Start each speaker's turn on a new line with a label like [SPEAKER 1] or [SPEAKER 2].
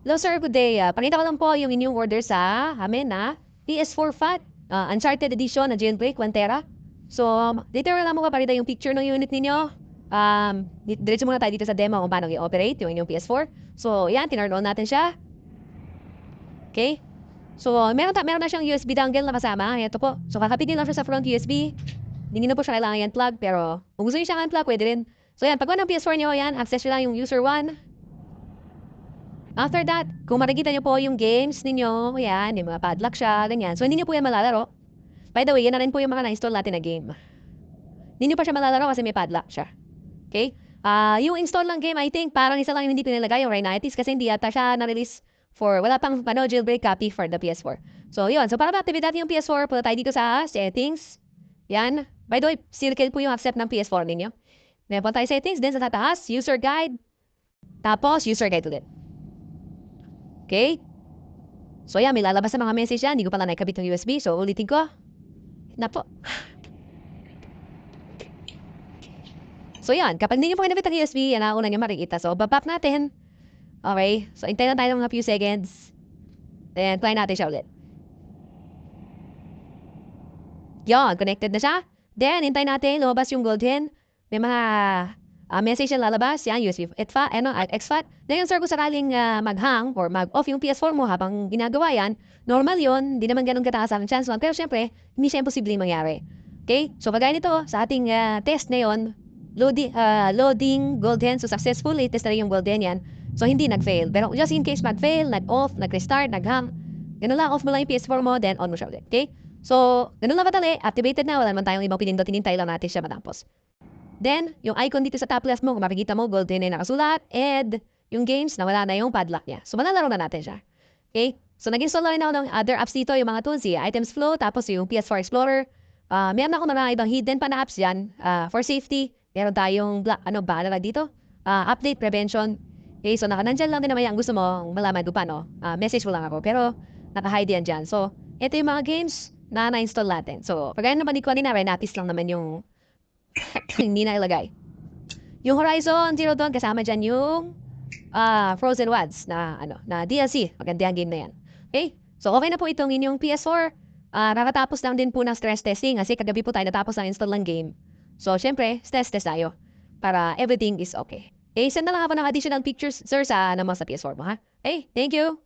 [SPEAKER 1] Hello sir, good day. Pakita ko lang po yung inyong order sa amin na PS4 FAT, Uncharted Edition na Jailbreak 1 TB. So, dito lang mo kaparida yung picture ng unit ninyo. Diretso muna tayo dito sa demo kung paano i-operate yung inyong PS4. So, yan, tinurn on natin siya. Okay? So, meron na siyang USB dongle na kasama. Ito po. So, kakapitin lang siya sa front USB. Hindi na po siya kailangan yan plug, pero kung gusto niyo siya unplug, pwede rin. So, yan, pag ng PS4 niyo, yan, access nyo lang yung user 1. After that, kung makikita niyo po yung games ninyo, yan, yung mga padlock siya, ganyan. So, hindi niyo po yan malalaro. By the way, yan na rin po yung mga na-install natin na game. Hindi niyo pa siya malalaro kasi may padlock siya. Okay? Yung install ng game, I think, parang isa lang yung hindi pinilagay, yung Rhinitis, kasi hindi yata siya na-release for, wala pang jailbreak copy for the PS4. So, yun. So, para ma-activate natin yung PS4, punta tayo dito sa settings. Yan. By the way, circle po yung accept ng PS4 ninyo. Then, punta tayo sa settings, then sa tataas, user guide. Tapos, user guide ulit. Okay? So, yan, may lalabas sa mga message yan. Hindi ko pala nakikabit ng USB. So, ulitin ko. Na po. So, yan. Kapag hindi nyo po kinabit ang USB, yan ang una nyo makikita. So, babap natin. Okay? So, hintayin lang tayo ng mga few seconds. Then, try natin siya ulit. Yan, connected na siya. Then, hintayin natin. Lumabas yung golden. May mga message na lalabas. Yan, USB exFAT. Then, sir, kung sakaling mag-hang or mag-off yung PS4 mo habang ginagawa yan, normal yon. Hindi naman ganun kataas ang chance. Pero, syempre, hindi siya imposibleng mangyari. Okay? So, pagaya nito, sa ating test ngayon, loading golden. So, successfully, test na rin yung golden yan. So, hindi nag-fail. Pero, just in case mag-fail, nag-off, nag-restart, nag-hang, ganun lang, off mo lang yung PS4 mo, then on mo siya ulit. Okay? So, ganun lang kadali. Activated na. Wala naman tayong ibang pinindot. Hinintay lang natin siya matapos. Then, yung icon dito sa top left mo, kung makikita mo, golden na nakasulat, and yung games, nawala na yung padlock niya. So, malalaro na natin siya. Okay? So, nag-install na rin ako ng other apps dito, yung mga tools, Items Flow, tapos yung PS4 Explorer. Meron ako mga ibang hidden pa na apps dyan. For safety, meron tayong, dito? Update prevention. Okay, so nandyan lang din naman yan. Gusto mo malaman kung paano, message mo lang ako. Pero, naka-hide yan dyan. So, ito yung mga games na na-install natin. So, pagaya naman ni kanina, Renatis lang naman yung hindi na ilagay. Yung Horizon Zero Dawn, kasama dyan yung Frozen Wilds na DLC. Maganda yung game na yan. Okay? So, okay na po itong inyong PS4. Nakatapos lang din po ng stress testing kasi kagabi po tayo natapos ang install ng game. So, syempre, stress test tayo para everything is okay. Okay, send na lang ako ng additional pictures, sir, sa PS4 mo, ha? Okay, thank you!